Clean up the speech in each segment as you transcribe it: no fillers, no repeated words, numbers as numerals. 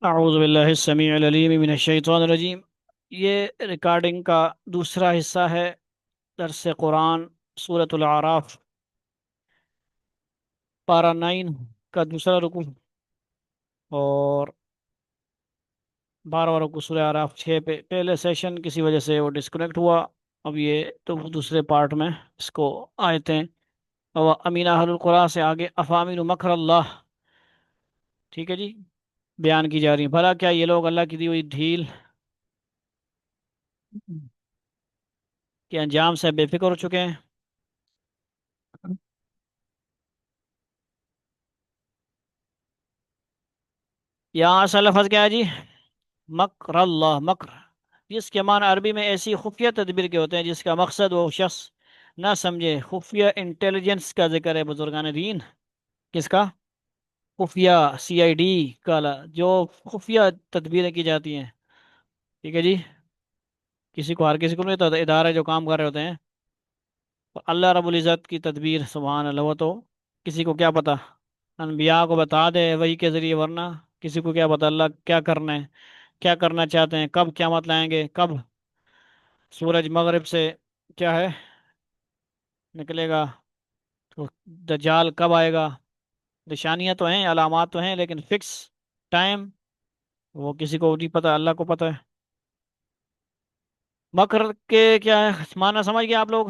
اعوذ باللہ السمیع العلیم من الشیطان الرجیم۔ یہ ریکارڈنگ کا دوسرا حصہ ہے درس قرآن سورۃ العراف پارہ 9 کا دوسرا رکوع اور 12واں رکوع سورہ اعراف 6 پہ۔ پہلے سیشن کسی وجہ سے وہ ڈسکنیکٹ ہوا، اب یہ تو دوسرے پارٹ میں اس کو آیتیں اور امین اہل القرآن سے آگے افامین مکر اللہ، ٹھیک ہے جی، بیان کی جا رہی ہیں۔ بھلا کیا یہ لوگ اللہ کی دی ہوئی ڈھیل کے انجام سے بے فکر ہو چکے ہیں؟ یہاں اصل لفظ کیا ہے جی؟ مکر اللہ، مکر جس کے معنی عربی میں ایسی خفیہ تدبیر کے ہوتے ہیں جس کا مقصد وہ شخص نہ سمجھے۔ خفیہ انٹیلیجنس کا ذکر ہے بزرگان دین۔ کس کا؟ خفیہ، CID کالا، جو خفیہ تدبیریں کی جاتی ہیں، ٹھیک ہے جی، کسی کو، ہر کسی کو نہیں تو ادارے جو کام کر رہے ہوتے ہیں، اللہ رب العزت کی تدبیر سبحان اللہ، وہ تو کسی کو کیا پتا؟ انبیاء کو بتا دے وہی کے ذریعے، ورنہ کسی کو کیا پتا اللہ کیا کرنا ہے، کیا کرنا چاہتے ہیں، کب قیامت لائیں گے، کب سورج مغرب سے کیا ہے نکلے گا، تو دجال کب آئے گا۔ نشانیاں تو ہیں، علامات تو ہیں، لیکن فکس ٹائم وہ کسی کو نہیں پتا، اللہ کو پتا ہے۔ مکر کے کیا ہے معنی سمجھ گئے آپ لوگ؟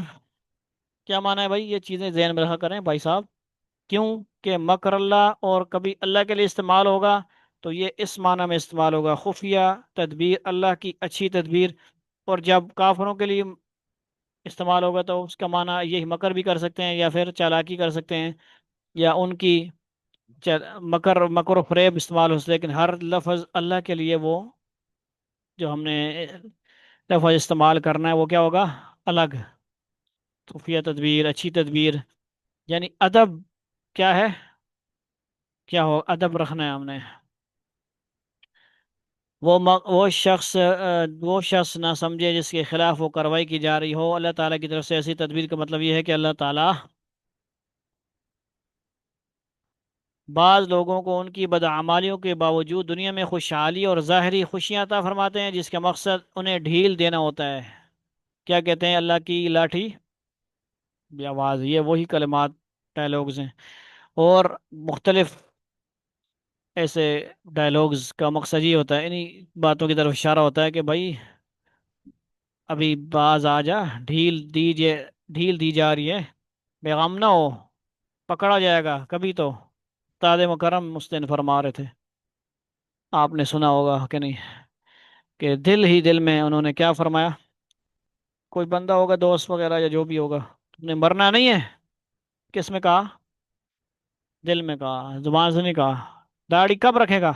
کیا معنی ہے بھائی؟ یہ چیزیں ذہن میں رکھا کریں بھائی صاحب، کیوں کہ مکر اللہ اور کبھی اللہ کے لیے استعمال ہوگا تو یہ اس معنی میں استعمال ہوگا، خفیہ تدبیر، اللہ کی اچھی تدبیر، اور جب کافروں کے لیے استعمال ہوگا تو اس کا معنی یہی مکر بھی کر سکتے ہیں، یا پھر چالاکی کر سکتے ہیں، یا ان کی مکر و فریب استعمال ہو سکتے، لیکن ہر لفظ اللہ کے لیے وہ جو ہم نے لفظ استعمال کرنا ہے وہ کیا ہوگا؟ الگ۔ خفیہ تدبیر، اچھی تدبیر، یعنی ادب کیا ہے، کیا ہو ادب رکھنا ہے ہم نے۔ وہ شخص نہ سمجھے جس کے خلاف وہ کارروائی کی جا رہی ہو۔ اللہ تعالیٰ کی طرف سے ایسی تدبیر کا مطلب یہ ہے کہ اللہ تعالیٰ بعض لوگوں کو ان کی بدعمالیوں کے باوجود دنیا میں خوشحالی اور ظاہری خوشیاں عطا فرماتے ہیں، جس کا مقصد انہیں ڈھیل دینا ہوتا ہے۔ کیا کہتے ہیں؟ اللہ کی لاٹھی بھی آواز، یہ وہی کلمات، ڈائلاگز ہیں، اور مختلف ایسے ڈائلاگز کا مقصد یہ ہوتا ہے، انہی باتوں کی طرف اشارہ ہوتا ہے کہ بھائی ابھی باز آ جا، ڈھیل دی جا رہی ہے، بیغم نہ ہو، پکڑا جائے گا کبھی تو۔ تاج مکرم اس دن فرما رہے تھے، آپ نے سنا ہوگا کہ نہیں، کہ دل ہی دل میں انہوں نے کیا فرمایا؟ کوئی بندہ ہوگا دوست وغیرہ یا جو بھی ہوگا، تم نے مرنا نہیں ہے، کس میں کہا؟ دل میں کہا، زبان سے نہیں کہا۔ داڑھی کب رکھے گا؟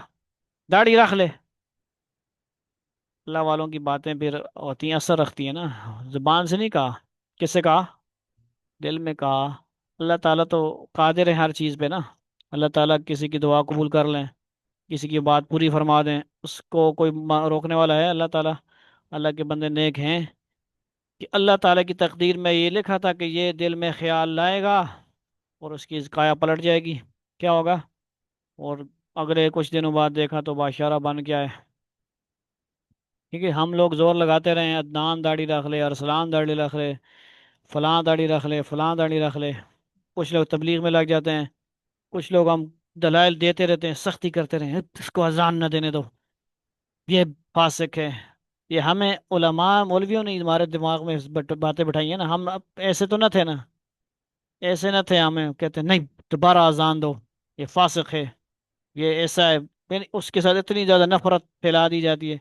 داڑھی رکھ لے۔ اللہ والوں کی باتیں پھر ہوتی ہیں، اثر رکھتی ہیں نا، زبان سے نہیں کہا، کس سے کہا؟ دل میں کہا۔ اللہ تعالیٰ تو قادر ہے ہر چیز پہ نا، اللہ تعالیٰ کسی کی دعا قبول کر لیں، کسی کی بات پوری فرما دیں، اس کو کوئی روکنے والا ہے؟ اللہ تعالیٰ، اللہ کے بندے نیک ہیں کہ اللہ تعالیٰ کی تقدیر میں یہ لکھا تھا کہ یہ دل میں خیال لائے گا اور اس کی کایا پلٹ جائے گی، کیا ہوگا؟ اور اگلے کچھ دنوں بعد دیکھا تو بادشاہ بن گیا ہے۔ ٹھیک ہے، ہم لوگ زور لگاتے رہے ہیں، عدنان داڑھی رکھ لے، ارسلان داڑھی رکھ لے، فلاں داڑھی رکھ لے، فلاں داڑھی رکھ لے، کچھ لوگ تبلیغ میں لگ جاتے ہیں، کچھ لوگ ہم دلائل دیتے رہتے ہیں، سختی کرتے رہے ہیں اس کو اذان نہ دینے دو، یہ فاسق ہے۔ یہ ہمیں علماء مولویوں نے ہمارے دماغ میں باتیں بٹھائی ہیں نا، ہم اب ایسے تو نہ تھے نا، ایسے نہ تھے، ہمیں کہتے ہیں نہیں دوبارہ اذان دو، یہ فاسق ہے، یہ ایسا ہے، یعنی اس کے ساتھ اتنی زیادہ نفرت پھیلا دی جاتی ہے،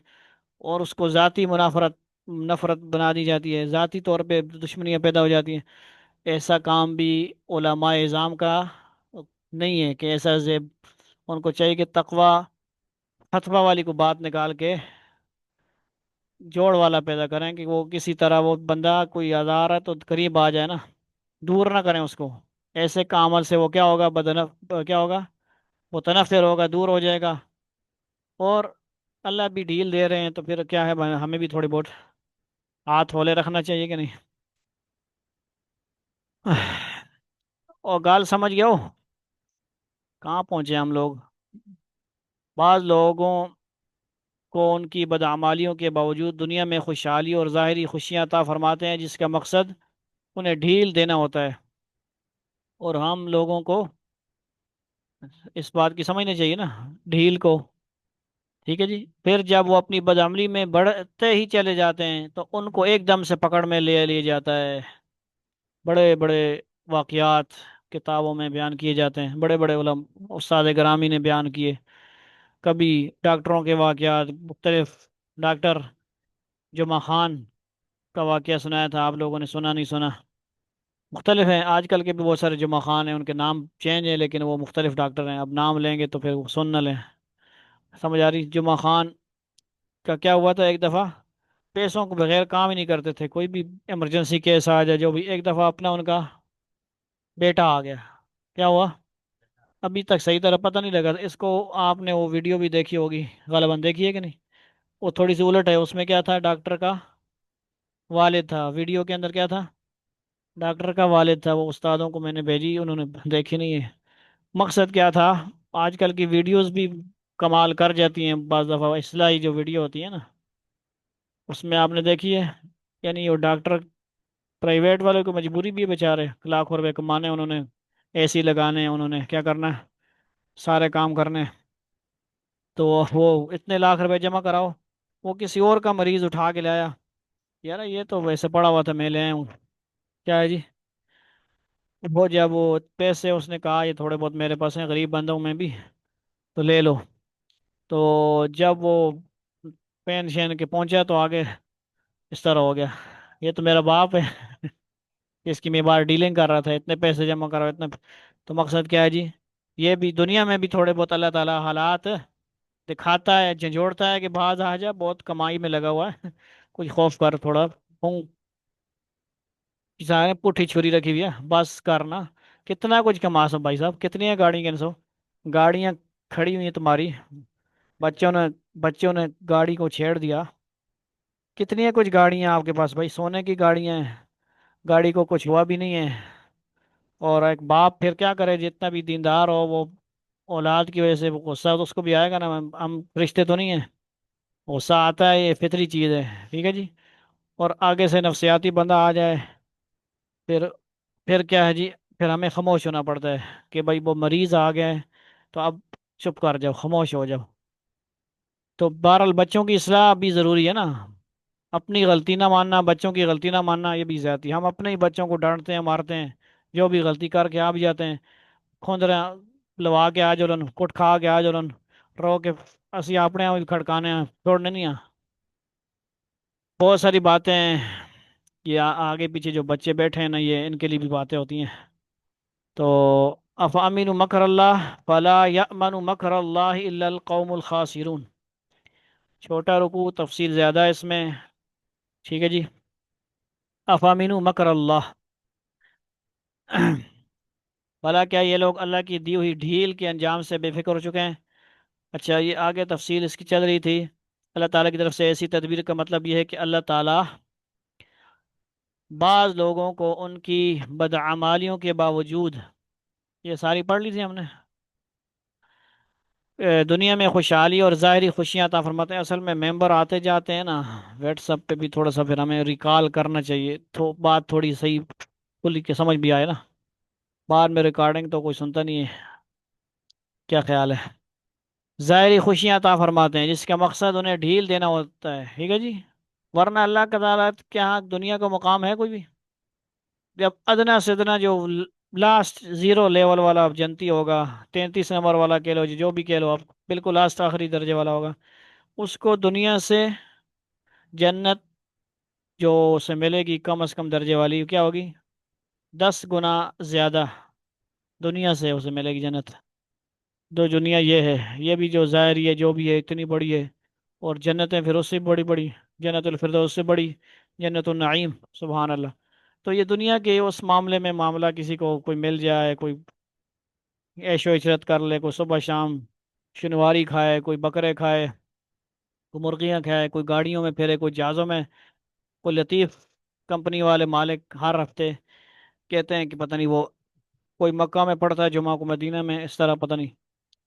اور اس کو ذاتی نفرت بنا دی جاتی ہے، ذاتی طور پہ دشمنیاں پیدا ہو جاتی ہیں۔ ایسا کام بھی علماء اعظام کا نہیں ہے کہ ایسا زیب، ان کو چاہیے کہ تقوی فتویٰ والی کو بات نکال کے جوڑ والا پیدا کریں، کہ وہ کسی طرح وہ بندہ کوئی آزار ہے تو قریب آ جائے نا، دور نہ کریں اس کو۔ ایسے کا عمل سے وہ کیا ہوگا؟ کیا ہوگا؟ وہ تنفر ہوگا، دور ہو جائے گا، اور اللہ بھی ڈھیل دے رہے ہیں تو پھر کیا ہے، ہمیں بھی تھوڑی بہت ہاتھ ہولے رکھنا چاہیے کہ نہیں؟ اور گال سمجھ گئے ہو؟ کہاں پہنچے ہم لوگ؟ بعض لوگوں کو ان کی بدعمالیوں کے باوجود دنیا میں خوشحالی اور ظاہری خوشیاں عطا فرماتے ہیں، جس کا مقصد انہیں ڈھیل دینا ہوتا ہے، اور ہم لوگوں کو اس بات کی سمجھنا چاہیے نا، ڈھیل کو۔ ٹھیک ہے جی، پھر جب وہ اپنی بدعملی میں بڑھتے ہی چلے جاتے ہیں تو ان کو ایک دم سے پکڑ میں لے لیا جاتا ہے۔ بڑے بڑے واقعات کتابوں میں بیان کیے جاتے ہیں، بڑے بڑے استاد گرامی نے بیان کیے۔ کبھی ڈاکٹروں کے واقعات مختلف، ڈاکٹر جمعہ خان کا واقعہ سنایا تھا، آپ لوگوں نے سنا نہیں سنا؟ مختلف ہیں، آج کل کے بھی بہت سارے جمعہ خان ہیں، ان کے نام چینج ہیں لیکن وہ مختلف ڈاکٹر ہیں، اب نام لیں گے تو پھر وہ سن نہ لیں۔ سمجھ آ رہی؟ جمعہ خان کا کیا ہوا تھا، ایک دفعہ پیسوں کو بغیر کام ہی نہیں کرتے تھے، کوئی بھی ایمرجنسی کیس آ جائے جو بھی، ایک دفعہ اپنا ان کا بیٹا آ گیا۔ کیا ہوا؟ ابھی تک صحیح طرح پتہ نہیں لگا اس کو، آپ نے وہ ویڈیو بھی دیکھی ہوگی غالباً، دیکھی ہے کہ نہیں؟ وہ تھوڑی سی الٹ ہے، اس میں کیا تھا، ڈاکٹر کا والد تھا، ویڈیو کے اندر کیا تھا، ڈاکٹر کا والد تھا۔ وہ استادوں کو میں نے بھیجی، انہوں نے دیکھی نہیں ہے۔ مقصد کیا تھا، آج کل کی ویڈیوز بھی کمال کر جاتی ہیں بعض دفعہ، اصلاحی جو ویڈیو ہوتی ہے نا، اس میں آپ نے دیکھی ہے، یعنی وہ ڈاکٹر پرائیویٹ والے کو مجبوری بھی ہے بیچارے، لاکھوں روپے کمانے انہوں نے، اے سی لگانے، انہوں نے کیا کرنا ہے، سارے کام کرنے، تو وہ اتنے لاکھ روپے جمع کراؤ، وہ کسی اور کا مریض اٹھا کے لایا، یار یہ تو ویسے پڑا ہوا تھا میں لے آیا ہوں، کیا ہے جی، وہ جب وہ پیسے اس نے کہا یہ تھوڑے بہت میرے پاس ہیں، غریب بندہ ہوں میں بھی، تو لے لو۔ تو جب وہ پین شین کے پہنچا تو آگے اس طرح ہو گیا، یہ تو میرا باپ ہے، اس کی میں بار ڈیلنگ کر رہا تھا، اتنے پیسے جمع کرا اتنے۔ تو مقصد کیا ہے جی، یہ بھی دنیا میں بھی تھوڑے بہت اللہ تعالیٰ حالات دکھاتا ہے، جھنجھوڑتا ہے کہ باز آ جا، بہت کمائی میں لگا ہوا ہے، کچھ خوف کر تھوڑا ہوں، کسان نے پٹھی چھری رکھی ہوئی ہے، بس کرنا، کتنا کچھ کما سو بھائی صاحب، کتنی ہیں گاڑی کن سو گاڑیاں کھڑی ہوئی ہیں تمہاری، بچوں نے بچوں نے گاڑی کو چھیڑ دیا، کتنی ہیں کچھ گاڑیاں آپ کے پاس بھائی، سونے کی گاڑیاں ہیں، گاڑی کو کچھ ہوا بھی نہیں ہے۔ اور ایک باپ پھر کیا کرے، جتنا بھی دیندار ہو وہ اولاد کی وجہ سے غصہ تو اس کو بھی آئے گا نا، ہم رشتے تو نہیں ہیں، غصہ آتا ہے، یہ فطری چیز ہے، ٹھیک ہے جی۔ اور آگے سے نفسیاتی بندہ آ جائے، پھر پھر کیا ہے جی، پھر ہمیں خاموش ہونا پڑتا ہے کہ بھائی وہ مریض آ گئے ہیں، تو اب چپ کر جاؤ، خاموش ہو جاؤ۔ تو بہرحال بچوں کی اصلاح بھی ضروری ہے نا، اپنی غلطی نہ ماننا، بچوں کی غلطی نہ ماننا، یہ بھی زیادتی، ہم اپنے ہی بچوں کو ڈانٹتے ہیں، مارتے ہیں، جو بھی غلطی کر کے آ بھی جاتے ہیں، کھوندرے لوا کے آ جولن، کٹ کھا کے آ جولن، رو کے اسی اپنے آپ ہی کھڑکانے ہیں، چھوڑنے نہیں ہیں۔ بہت ساری باتیں ہیں، یہ آگے پیچھے جو بچے بیٹھے ہیں نا، یہ ان کے لیے بھی باتیں ہوتی ہیں۔ تو افامین مکر اللہ فلا یأمن مکر اللہ الا القوم الخاسرون، چھوٹا رکوع، تفصیل زیادہ ہے اس میں، ٹھیک ہے جی۔ افامین مکر اللہ بھلا کیا یہ لوگ اللہ کی دی ہوئی ڈھیل کے انجام سے بے فکر ہو چکے ہیں؟ اچھا، یہ آگے تفصیل اس کی چل رہی تھی، اللہ تعالیٰ کی طرف سے ایسی تدبیر کا مطلب یہ ہے کہ اللہ تعالیٰ بعض لوگوں کو ان کی بدعمالیوں کے باوجود، یہ ساری پڑھ لی تھی ہم نے، دنیا میں خوشحالی اور ظاہری خوشیاں عطا فرماتے ہیں۔ اصل میں ممبر آتے جاتے ہیں نا واٹس ایپ پہ بھی، تھوڑا سا پھر ہمیں ریکال کرنا چاہیے، تو بات تھوڑی صحیح کھل کے سمجھ بھی آئے نا، بعد میں ریکارڈنگ تو کوئی سنتا نہیں ہے، کیا خیال ہے؟ ظاہری خوشیاں عطا فرماتے ہیں، جس کا مقصد انہیں ڈھیل دینا ہوتا ہے، ٹھیک ہے جی، ورنہ اللہ کا تعالیٰ کے ہاں دنیا کا مقام ہے کوئی بھی؟ جب ادنا سے ادنا جو لاسٹ زیرو لیول والا آپ جنتی ہوگا، 33 نمبر والا کہہ لو جی، جو بھی کہہ لو آپ، بالکل لاسٹ آخری درجے والا ہوگا، اس کو دنیا سے جنت جو اسے ملے گی کم از کم درجے والی کیا ہوگی، 10 گنا زیادہ دنیا سے اسے ملے گی جنت۔ دو دنیا یہ ہے، یہ بھی جو ظاہری ہے جو بھی ہے اتنی بڑی ہے، اور جنتیں پھر اس سے بڑی بڑی، جنت الفردوس سے بڑی، جنت النعیم، سبحان اللہ۔ تو یہ دنیا کے اس معاملے میں معاملہ، کسی کو کوئی مل جائے، کوئی عیش و عشرت کر لے، کوئی صبح شام شنواری کھائے، کوئی بکرے کھائے، کوئی مرغیاں کھائے، کوئی گاڑیوں میں پھرے، کوئی جہازوں میں، کوئی لطیف کمپنی والے مالک ہر ہفتے کہتے ہیں کہ پتہ نہیں وہ کوئی مکہ میں پڑتا ہے جمعہ کو مدینہ میں، اس طرح پتہ نہیں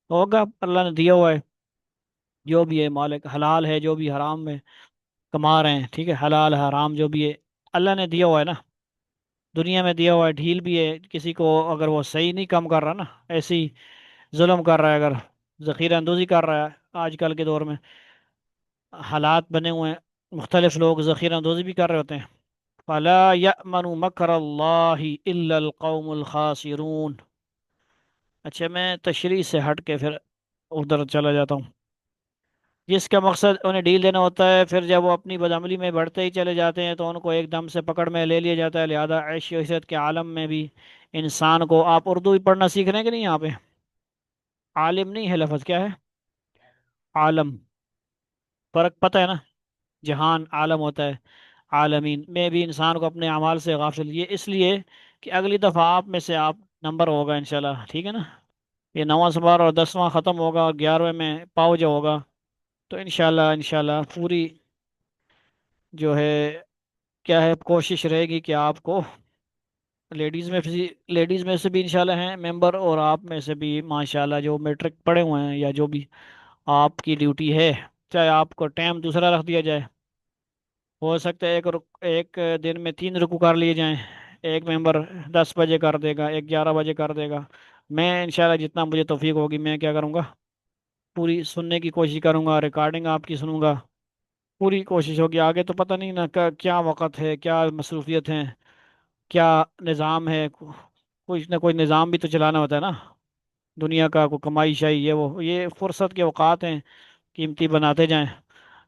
ہوگا، اللہ نے دیا ہوا ہے، جو بھی ہے مالک حلال ہے، جو بھی حرام میں کما رہے ہیں، ٹھیک ہے، حلال حرام جو بھی ہے اللہ نے دیا ہوا ہے نا، دنیا میں دیا ہوا ہے، ڈھیل بھی ہے کسی کو، اگر وہ صحیح نہیں کام کر رہا نا، ایسے ہی ظلم کر رہا ہے، اگر ذخیرہ اندوزی کر رہا ہے، آج کل کے دور میں حالات بنے ہوئے ہیں، مختلف لوگ ذخیرہ اندوزی بھی کر رہے ہوتے ہیں. فلا یأمن مکر اللہ الا القوم الخاسرون. اچھا میں تشریح سے ہٹ کے پھر ادھر چلا جاتا ہوں. جس کا مقصد انہیں ڈیل دینا ہوتا ہے، پھر جب وہ اپنی بدعملی میں بڑھتے ہی چلے جاتے ہیں تو ان کو ایک دم سے پکڑ میں لے لیا جاتا ہے. لہذا عیش و عشرت کے عالم میں بھی انسان کو، آپ اردو بھی پڑھنا سیکھ رہے ہیں کہ نہیں یہاں پہ؟ عالم نہیں ہے لفظ، کیا ہے؟ عالم. فرق پتہ ہے نا؟ جہان عالم ہوتا ہے، عالمین میں بھی انسان کو اپنے اعمال سے غافل، یہ اس لیے کہ اگلی دفعہ آپ میں سے آپ نمبر ہوگا انشاءاللہ، ٹھیک ہے نا؟ یہ 9واں سبار اور 10واں ختم ہوگا اور 11ویں میں پاؤ جو ہوگا، تو انشاءاللہ انشاءاللہ پوری جو ہے کیا ہے کوشش رہے گی کہ آپ کو لیڈیز میں سے بھی انشاءاللہ ہیں ممبر، اور آپ میں سے بھی ماشاءاللہ جو میٹرک پڑھے ہوئے ہیں یا جو بھی آپ کی ڈیوٹی ہے، چاہے آپ کو ٹائم دوسرا رکھ دیا جائے، ہو سکتا ہے ایک دن میں 3 رکوع کر لیے جائیں، ایک ممبر 10 بجے کر دے گا، ایک 11 بجے کر دے گا. میں انشاءاللہ جتنا مجھے توفیق ہوگی میں کیا کروں گا، پوری سننے کی کوشش کروں گا، ریکارڈنگ آپ کی سنوں گا، پوری کوشش ہوگی. آگے تو پتہ نہیں نا کیا وقت ہے، کیا مصروفیت ہے، کیا نظام ہے، کچھ نہ کوئی نظام بھی تو چلانا ہوتا ہے نا دنیا کا، کوئی کمائی شائی یہ فرصت کے اوقات ہیں، قیمتی بناتے جائیں.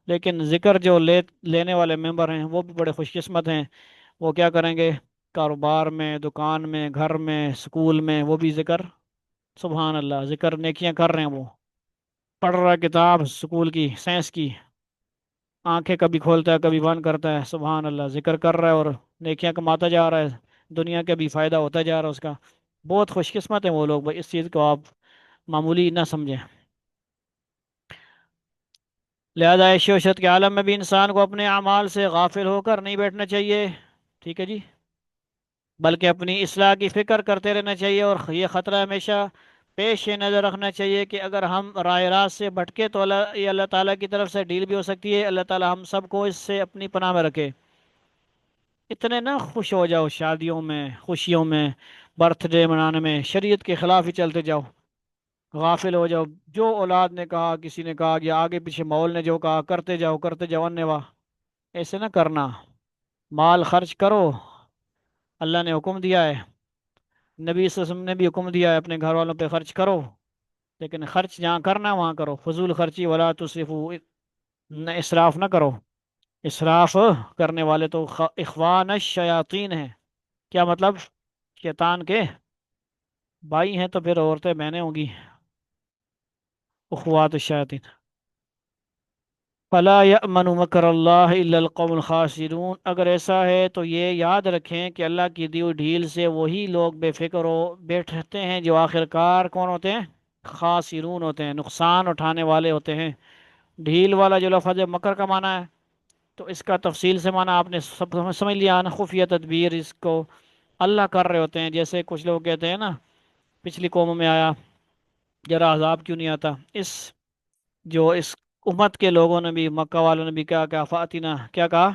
لیکن ذکر جو لینے والے ممبر ہیں وہ بھی بڑے خوش قسمت ہیں. وہ کیا کریں گے، کاروبار میں، دکان میں، گھر میں، سکول میں، وہ بھی ذکر، سبحان اللہ، ذکر نیکیاں کر رہے ہیں. وہ پڑھ رہا ہے کتاب سکول کی سائنس کی، آنکھیں کبھی کھولتا ہے کبھی بند کرتا ہے، سبحان اللہ، ذکر کر رہا ہے اور نیکیاں کماتا جا رہا ہے، دنیا کا بھی فائدہ ہوتا جا رہا ہے اس کا. بہت خوش قسمت ہیں وہ لوگ بھائی، اس چیز کو آپ معمولی نہ سمجھیں. لہذا عیش و عشرت کے عالم میں بھی انسان کو اپنے اعمال سے غافل ہو کر نہیں بیٹھنا چاہیے، ٹھیک ہے جی، بلکہ اپنی اصلاح کی فکر کرتے رہنا چاہیے. اور یہ خطرہ ہمیشہ پیش نظر رکھنا چاہیے کہ اگر ہم راہ راست سے بھٹکے تو یہ اللہ تعالیٰ کی طرف سے ڈیل بھی ہو سکتی ہے. اللہ تعالیٰ ہم سب کو اس سے اپنی پناہ میں رکھے. اتنے نہ خوش ہو جاؤ شادیوں میں، خوشیوں میں، برتھ ڈے منانے میں، شریعت کے خلاف ہی چلتے جاؤ، غافل ہو جاؤ. جو اولاد نے کہا، کسی نے کہا، یا آگے پیچھے ماحول نے جو کہا، کرتے جاؤ انیوا. ایسے نہ کرنا. مال خرچ کرو، اللہ نے حکم دیا ہے، نبی صلی اللہ علیہ وسلم نے بھی حکم دیا ہے، اپنے گھر والوں پہ خرچ کرو، لیکن خرچ جہاں کرنا وہاں کرو، فضول خرچی ولا تسرفوا، نہ اسراف نہ کرو. اسراف کرنے والے تو اخوان الشیاطین ہیں. کیا مطلب؟ شیطان کے بھائی ہیں، تو پھر عورتیں بہنیں ہوں گی، اخوات الشیاطین. فلا یأمن مکر اللہ الا القوم الخاسرون. اگر ایسا ہے تو یہ یاد رکھیں کہ اللہ کی دی ہوئی ڈھیل سے وہی لوگ بے فکر ہو بیٹھتے ہیں جو آخر کار کون ہوتے ہیں؟ خاسرون ہوتے ہیں، نقصان اٹھانے والے ہوتے ہیں. ڈھیل والا جو لفظ ہے مکر کا معنی ہے، تو اس کا تفصیل سے معنی آپ نے سب سمجھ لیا نا، خفیہ تدبیر اس کو اللہ کر رہے ہوتے ہیں. جیسے کچھ لوگ کہتے ہیں نا، پچھلی قوموں میں آیا، ذرا عذاب کیوں نہیں آتا. اس امت کے لوگوں نے بھی، مکہ والوں نے بھی کیا کہا، فاتنا کیا کہا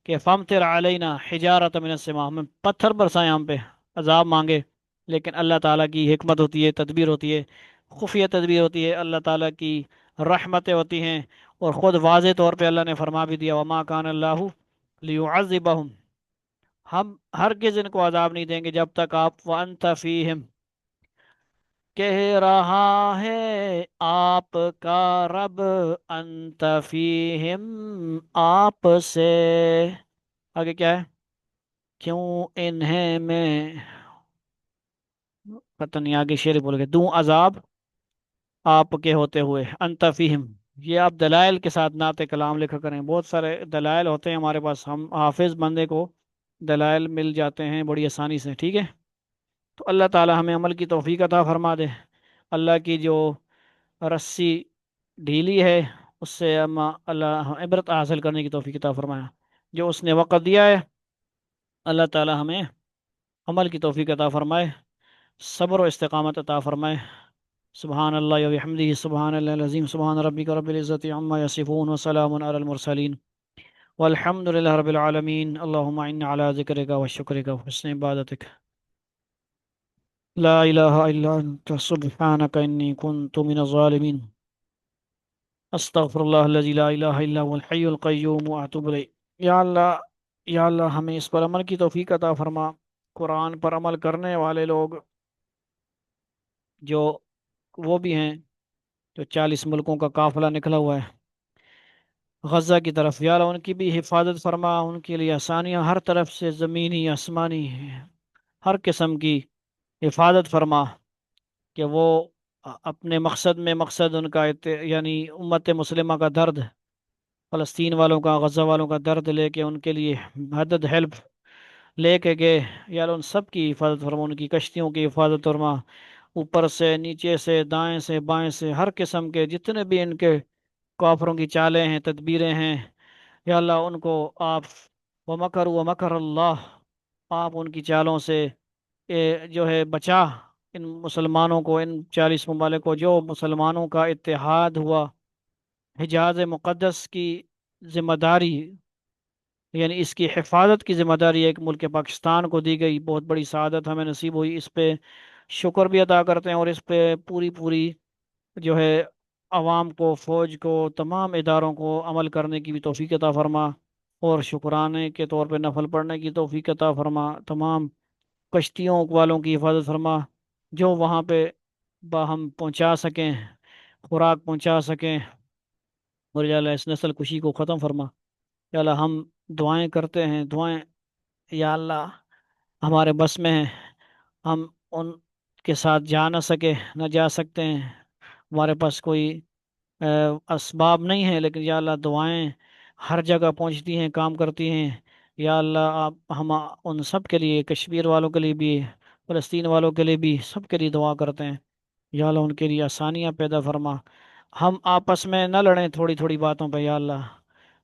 کہ فامطر علینا حجارۃ من السماء، ہمیں پتھر برسائیں ہم پہ، عذاب مانگے. لیکن اللہ تعالیٰ کی حکمت ہوتی ہے، تدبیر ہوتی ہے، خفیہ تدبیر ہوتی ہے، اللہ تعالیٰ کی رحمتیں ہوتی ہیں. اور خود واضح طور پہ اللہ نے فرما بھی دیا، وما کان اللہ لیعذبہم، ہم ہرگز ان کو عذاب نہیں دیں گے جب تک آپ وانت فیہم، کہہ رہا ہے آپ کا رب، انت فیہم، آپ سے. آگے کیا ہے؟ کیوں انہیں میں، پتہ نہیں آگے شعر بول گئے، دوں عذاب آپ کے ہوتے ہوئے، انت فیہم. یہ آپ دلائل کے ساتھ نعت کلام لکھا کریں، بہت سارے دلائل ہوتے ہیں ہمارے پاس، ہم حافظ بندے کو دلائل مل جاتے ہیں بڑی آسانی سے، ٹھیک ہے. تو اللہ تعالی ہمیں عمل کی توفیق عطا فرما دے. اللہ کی جو رسی ڈھیلی ہے اس سے ہم اللہ عبرت حاصل کرنے کی توفیق عطا فرمایا. جو اس نے وقت دیا ہے اللہ تعالی ہمیں عمل کی توفیق عطا فرمائے، صبر و استقامت عطا فرمائے. سبحان اللہ و بحمدہ سبحان اللہ العظیم سبحان ربک رب العزت عما یصفون وسلام علی المرسلین والحمد للہ رب العالمین اللہم اعنا علی ذکرک و شکرک و حسن عبادتک لا الہ الا انت سبحانک انی کنت من الظالمین استغفر اللہ الذی لا الہ الا هو الحی القیوم واتوب الیہ۔ یا اللہ، یا اللہ ہمیں اس پر عمل کی توفیق عطا فرما۔ قرآن پر عمل کرنے والے لوگ جو وہ بھی ہیں جو 40 ملکوں کا قافلہ نکلا ہوا ہے غزہ کی طرف، یا اللہ ان کی بھی حفاظت فرما، ان کے لیے آسانیاں ہر طرف سے، زمینی آسمانی ہر قسم کی حفاظت فرما کہ وہ اپنے مقصد میں، مقصد ان کا یعنی امت مسلمہ کا درد، فلسطین والوں کا، غزہ والوں کا درد لے کے ان کے لیے مدد، ہیلپ لے کے گئے، یا اللہ ان سب کی حفاظت فرما، ان کی کشتیوں کی حفاظت فرما، اوپر سے، نیچے سے، دائیں سے، بائیں سے، ہر قسم کے جتنے بھی ان کے کافروں کی چالیں ہیں، تدبیریں ہیں، یا اللہ ان کو آپ، ومکر اللہ، آپ ان کی چالوں سے جو ہے بچا ان مسلمانوں کو، ان 40 ممالک کو، جو مسلمانوں کا اتحاد ہوا، حجاز مقدس کی ذمہ داری، یعنی اس کی حفاظت کی ذمہ داری ایک ملک پاکستان کو دی گئی، بہت بڑی سعادت ہمیں نصیب ہوئی، اس پہ شکر بھی ادا کرتے ہیں، اور اس پہ پوری پوری جو ہے عوام کو، فوج کو، تمام اداروں کو عمل کرنے کی بھی توفیق عطا فرما، اور شکرانے کے طور پہ نفل پڑھنے کی توفیق عطا فرما، تمام کشتیوں والوں کی حفاظت فرما جو وہاں پہ باہم پہنچا سکیں، خوراک پہنچا سکیں، اور یا اللہ اس نسل کشی کو ختم فرما۔ یا اللہ ہم دعائیں کرتے ہیں، دعائیں یا اللہ ہمارے بس میں ہیں، ہم ان کے ساتھ جا نہ سکے، نہ جا سکتے ہیں، ہمارے پاس کوئی اسباب نہیں ہیں، لیکن یا اللہ دعائیں ہر جگہ پہنچتی ہیں، کام کرتی ہیں۔ یا اللہ آپ ہم ان سب کے لیے، کشمیر والوں کے لیے بھی، فلسطین والوں کے لیے بھی، سب کے لیے دعا کرتے ہیں۔ یا اللہ ان کے لیے آسانیاں پیدا فرما، ہم آپس میں نہ لڑیں تھوڑی تھوڑی باتوں پہ، یا اللہ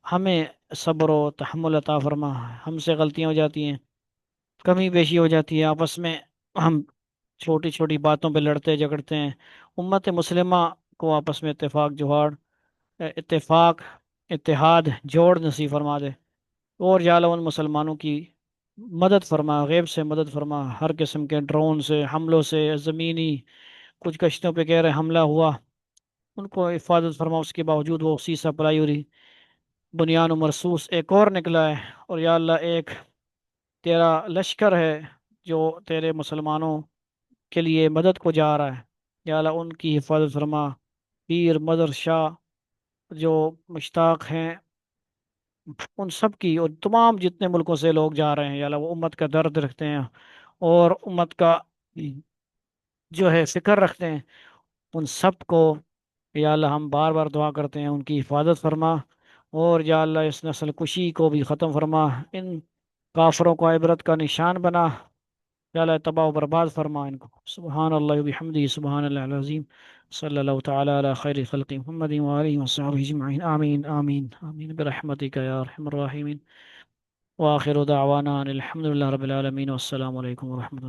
ہمیں صبر و تحمل عطا فرما، ہم سے غلطیاں ہو جاتی ہیں، کمی بیشی ہو جاتی ہے آپس میں، ہم چھوٹی چھوٹی باتوں پہ لڑتے جھگڑتے ہیں۔ امت مسلمہ کو آپس میں اتفاق جوہار، اتفاق، اتحاد، جوڑ نصیب فرما دے، اور یا اللہ ان مسلمانوں کی مدد فرما، غیب سے مدد فرما، ہر قسم کے ڈرون سے، حملوں سے، زمینی کچھ کشتیوں پہ کہہ رہے حملہ ہوا، ان کو حفاظت فرما، اس کے باوجود وہ اسی سپلائی ہو رہی، بنیان و مرصوص ایک اور نکلا ہے، اور یا اللہ ایک تیرا لشکر ہے جو تیرے مسلمانوں کے لیے مدد کو جا رہا ہے، یا اللہ ان کی حفاظت فرما، پیر مدر شاہ جو مشتاق ہیں، ان سب کی، اور تمام جتنے ملکوں سے لوگ جا رہے ہیں، یا اللہ وہ امت کا درد رکھتے ہیں اور امت کا جو ہے فکر رکھتے ہیں، ان سب کو یا اللہ ہم بار بار دعا کرتے ہیں ان کی حفاظت فرما، اور یا اللہ اس نسل کشی کو بھی ختم فرما، ان کافروں کو عبرت کا نشان بنا، یا اللہ تباہ و برباد فرما ان کو۔ سبحان اللہ و بحمدہ سبحان اللہ العظیم، صلی اللہ تعالی علی خیر خلق محمد و آلہ وصحبہ اجمعین، آمین آمین آمین برحمتک یا ارحم الراحمین، وآخر دعوانا ان الحمد للہ رب العالمین، والسلام علیکم ورحمۃ اللہ۔